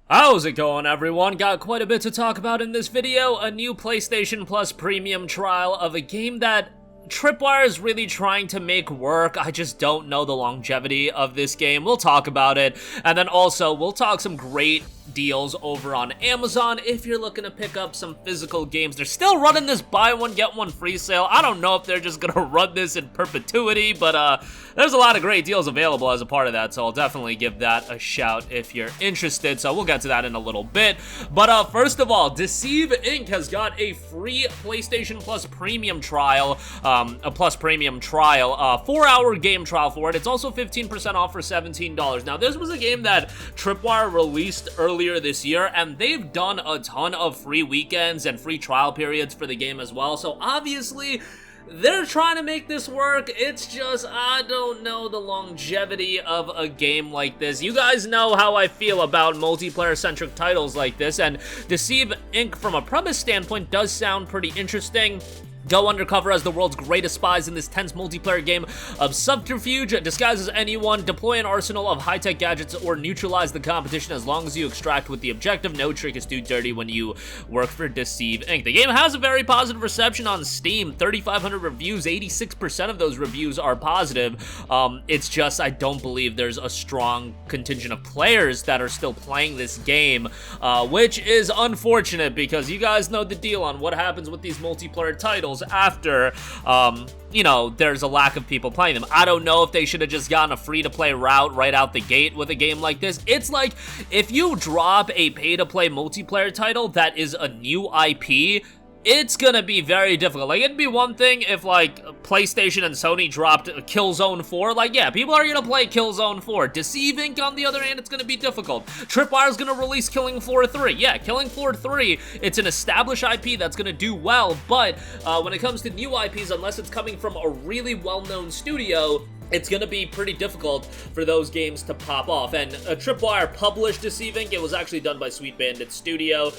How's it going, everyone? Got quite a bit to talk about in this video. A new PlayStation Plus premium trial of a game that Tripwire is really trying to make work. I just don't know the longevity of this game. We'll talk about it. And then also, we'll talk some great deals over on Amazon if you're looking to pick up some physical games. They're still running this buy one get one free sale. I don't know if they're just gonna run this in perpetuity, but there's a lot of great deals available as a part of that, so I'll definitely give that a shout if you're interested. So we'll get to that in a little bit. But first of all, Deceive Inc. has got a free PlayStation Plus premium trial, a Plus premium trial, 4-hour game trial for it. It's also 15% off for $17. Now, this was a game that Tripwire released earlier this year, and they've done a ton of free weekends and free trial periods for the game as well. So obviously, they're trying to make this work. It's just, I don't know the longevity of a game like this. You guys know how I feel about multiplayer-centric titles like this, and Deceive Inc. from a premise standpoint does sound pretty interesting. Go undercover as the world's greatest spies in this tense multiplayer game of subterfuge, disguise as anyone, deploy an arsenal of high-tech gadgets, or neutralize the competition as long as you extract with the objective. No trick is too dirty when you work for Deceive Inc. The game has a very positive reception on Steam, 3,500 reviews, 86% of those reviews are positive. It's just, I don't believe there's a strong contingent of players that are still playing this game, which is unfortunate because you guys know the deal on what happens with these multiplayer titles after, you know, there's a lack of people playing them. I don't know if they should have just gotten a free-to-play route right out the gate with a game like this. It's like, if you drop a pay-to-play multiplayer title that is a new IP, it's gonna be very difficult. Like, it'd be one thing if, like, PlayStation and Sony dropped Killzone 4. Like, yeah, people are gonna play Killzone 4. Deceive Inc., on the other hand, it's gonna be difficult. Tripwire's gonna release Killing Floor 3. Yeah, Killing Floor 3, it's an established IP that's gonna do well, but when it comes to new IPs, unless it's coming from a really well-known studio, it's going to be pretty difficult for those games to pop off. And Tripwire published Deceive Inc. It was actually done by Sweet Bandit Studio,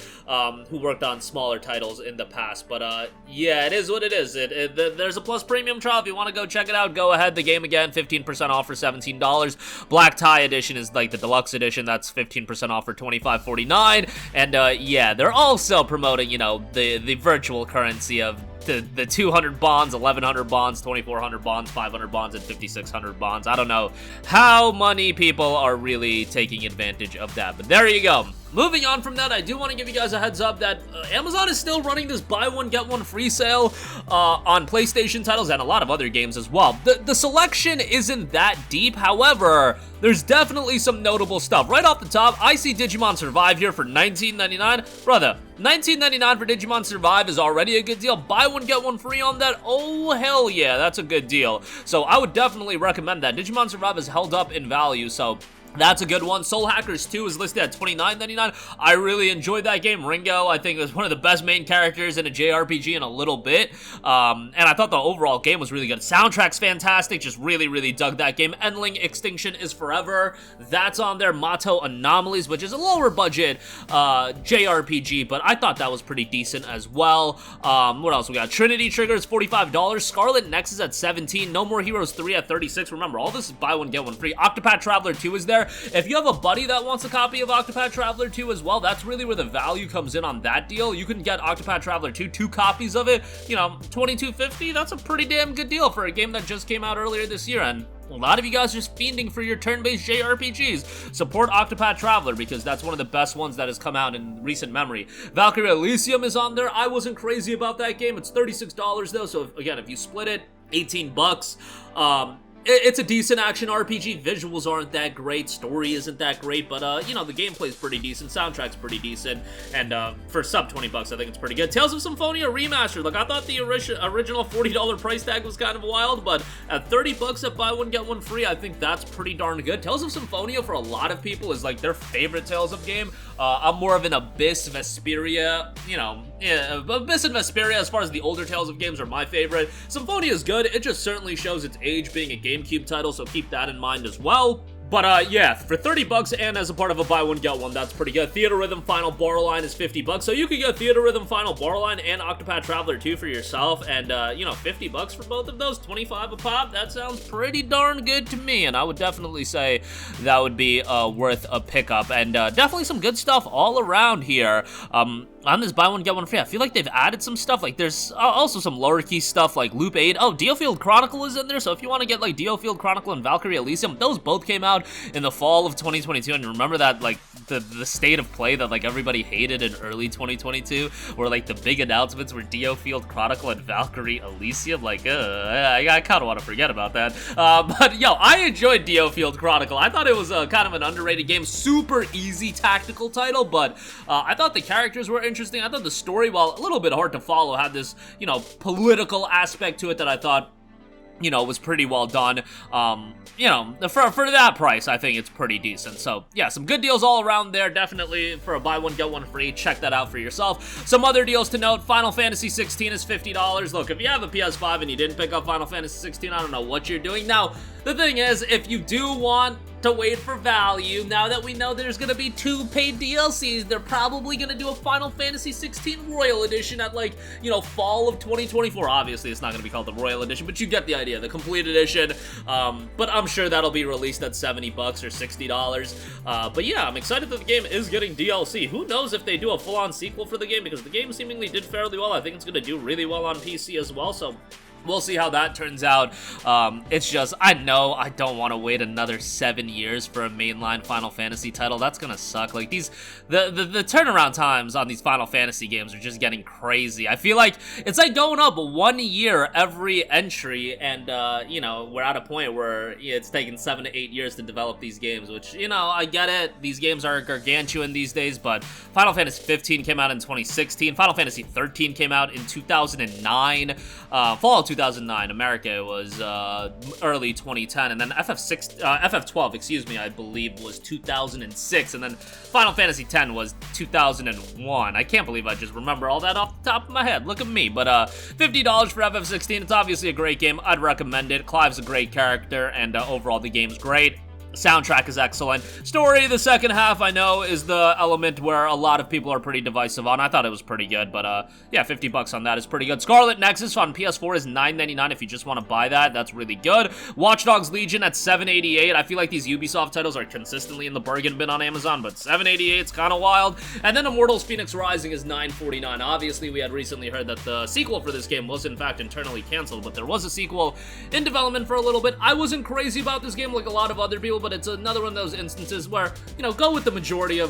who worked on smaller titles in the past. But yeah, it is what it is. There's a Plus Premium trial. If you want to go check it out, go ahead. The game, again, 15% off for $17. Black Tie Edition is like the deluxe edition. That's 15% off for $25.49. And yeah, they're also promoting, you know, the virtual currency of the 200 bonds, 1100 bonds, 2400 bonds, 500 bonds, and 5600 bonds. I don't know how many people are really taking advantage of that, but there you go. Moving on from that, I do want to give you guys a heads up that Amazon is still running this buy one get one free sale on PlayStation titles and a lot of other games as well. The selection isn't that deep, however, there's definitely some notable stuff. Right off the top, I see Digimon Survive here for $19.99. Brother, $19.99 for Digimon Survive is already a good deal. Buy one get one free on that? Oh, hell yeah, that's a good deal. So I would definitely recommend that. Digimon Survive is held up in value, so that's a good one. Soul Hackers 2 is listed at $29.99. I really enjoyed that game. Ringo, I think, was one of the best main characters in a JRPG in a little bit. And I thought the overall game was really good. Soundtrack's fantastic. Just really, really dug that game. Endling Extinction is Forever. That's on there. Mato Anomalies, which is a lower budget JRPG, but I thought that was pretty decent as well. What else we got? Trinity Trigger is $45. Scarlet Nexus at $17. No More Heroes 3 at $36. Remember, all this is buy one, get one free. Octopath Traveler 2 is there. If you have a buddy that wants a copy of Octopath Traveler 2 as well, that's really where the value comes in on that deal. You can get Octopath Traveler 2, 2 copies of it, you know, $22.50. That's a pretty damn good deal for a game that just came out earlier this year, and a lot of you guys are just fiending for your turn-based JRPGs. Support Octopath Traveler because that's one of the best ones that has come out in recent memory. Valkyrie Elysium is on there. I wasn't crazy about that game. It's $36 though, so again, if you split it, 18 bucks. It's a decent action RPG. Visuals aren't that great. Story isn't that great, but, you know, the gameplay's pretty decent. Soundtrack's pretty decent. And, for sub 20 bucks, I think it's pretty good. Tales of Symphonia Remastered. Look, I thought the original $40 price tag was kind of wild, but at 30 bucks at buy one, get one free, I think that's pretty darn good. Tales of Symphonia, for a lot of people, is, like, their favorite Tales of game. I'm more of an Abyss, Vesperia, you know, yeah, Abyss and Vesperia, as far as the older Tales of games, are my favorite. Symphonia is good. It just certainly shows its age being a GameCube title, so keep that in mind as well. But yeah, for 30 bucks and as a part of a buy one get one, that's pretty good. Theater Rhythm Final Borderline is 50 bucks, so you could get Theater Rhythm Final Borderline and Octopath Traveler 2 for yourself, and you know, 50 bucks for both of those, 25 a pop. That sounds pretty darn good to me, and I would definitely say that would be worth a pickup, and definitely some good stuff all around here. On this buy one get one free, I feel like they've added some stuff. Like there's also some lower key stuff like Loop 8. Oh, Diofield Chronicle is in there, so if you want to get like Diofield Chronicle and Valkyrie Elysium, those both came out in the fall of 2022, and remember that like the state of play that like everybody hated in early 2022, where like the big announcements were Diofield Chronicle and Valkyrie Elysium. Like, I kind of want to forget about that. But yo, I enjoyed Diofield Chronicle. I thought it was kind of an underrated game, super easy tactical title, but I thought the characters were interesting. I thought the story, while a little bit hard to follow, had this, you know, political aspect to it that I thought, you know, was pretty well done. You know, for that price, I think it's pretty decent. So yeah, some good deals all around there. Definitely for a buy one get one free. Check that out for yourself. Some other deals to note: Final Fantasy 16 is $50. Look, if you have a PS5 and you didn't pick up Final Fantasy 16, I don't know what you're doing. Now, the thing is, if you do want to wait for value, now that we know there's gonna be 2 paid DLCs, they're probably gonna do a Final Fantasy 16 Royal Edition at, like, you know, fall of 2024. Obviously, it's not gonna be called the Royal Edition, but you get the idea, the complete edition. But I'm sure that'll be released at 70 bucks or $60. But yeah, I'm excited that the game is getting DLC. Who knows if they do a full-on sequel for the game, because the game seemingly did fairly well. I think it's gonna do really well on PC as well, so we'll see how that turns out. It's just, I know I don't want to wait another 7 years for a mainline Final Fantasy title. That's gonna suck. Like, the turnaround times on these Final Fantasy games are just getting crazy. I feel like it's like going up 1 year every entry, and you know, we're at a point where it's taking 7 to 8 years to develop these games, which, you know, I get it. These games are gargantuan these days, but Final Fantasy 15 came out in 2016. Final Fantasy 13 came out in 2009. Fall of 2009. America was early 2010, and then FF12, excuse me, I believe was 2006, and then Final Fantasy X was 2001. I can't believe I just remember all that off the top of my head. Look at me. But $50 for FF16. It's obviously a great game. I'd recommend it. Clive's a great character, and overall the game's great. Soundtrack is excellent. Story, the second half, I know, is the element where a lot of people are pretty divisive on. I thought it was pretty good, but yeah, 50 bucks on that is pretty good. SCARLET Nexus on PS4 is $9.99 if you just want to buy that. That's really good. Watch Dogs Legion at $7.88. I feel like these Ubisoft titles are consistently in the bargain bin on Amazon, but $7.88 is kind of wild. And then Immortals Fenyx Rising is $9.49. Obviously, we had recently heard that the sequel for this game was, in fact, internally canceled, but there was a sequel in development for a little bit. I wasn't crazy about this game like a lot of other people, but it's another one of those instances where, you know, go with the majority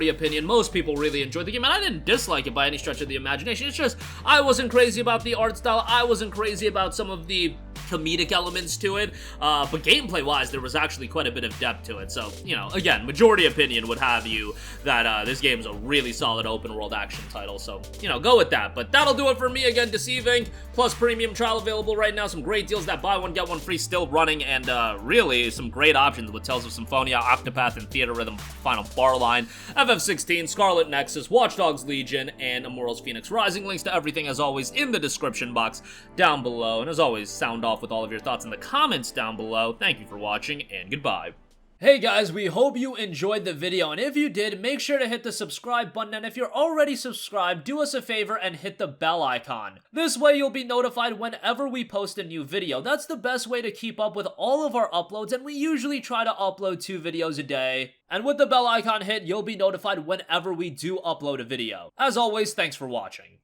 opinion. Most people really enjoyed the game, and I didn't dislike it by any stretch of the imagination. It's just, I wasn't crazy about the art style. I wasn't crazy about some of the comedic elements to it, but gameplay-wise, there was actually quite a bit of depth to it. So, you know, again, majority opinion would have you that this game is a really solid open-world action title. So, you know, go with that. But that'll do it for me. Again, Deceive Inc. Plus premium trial available right now. Some great deals. That buy one get one free still running, and really some great options with Tales of Symphonia, Octopath, and Theater Rhythm Final Barline, FF16, Scarlet Nexus, Watch Dogs Legion, and Immortals Fenyx Rising. Links to everything, as always, in the description box down below. And as always, sound off with all of your thoughts in the comments down below. Thank you for watching, and goodbye. Hey guys, we hope you enjoyed the video, and if you did, make sure to hit the subscribe button, and if you're already subscribed, do us a favor and hit the bell icon. This way you'll be notified whenever we post a new video. That's the best way to keep up with all of our uploads, and we usually try to upload 2 videos a day. And with the bell icon hit, you'll be notified whenever we do upload a video. As always, thanks for watching.